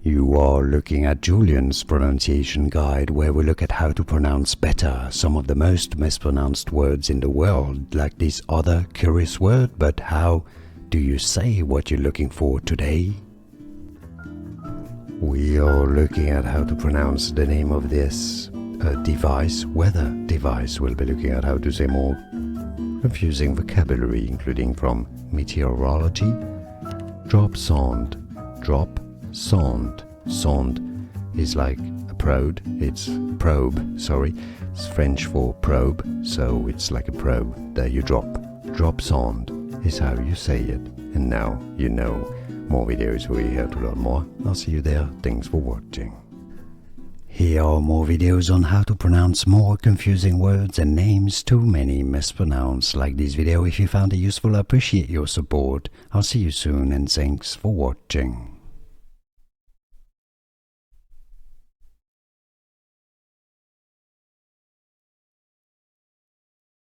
You are looking at Julian's pronunciation guide, where we look at how to pronounce better some of the most mispronounced words in the world, like this other curious word. But how do you say what you're looking for today? We are looking at how to pronounce the name of this device, weather device. We'll be looking at how to say more confusing vocabulary, including from meteorology, dropsonde, drop, sonde. Sonde is like a probe, it's French for probe, so it's like a probe that you drop. Dropsonde is how you say it. And now you know. More videos where you have to learn more. I'll see you there. Thanks for watching. Here are more videos on how to pronounce more confusing words and names too many mispronounced. Like this video if you found it useful. I appreciate your support. I'll see you soon and thanks for watching.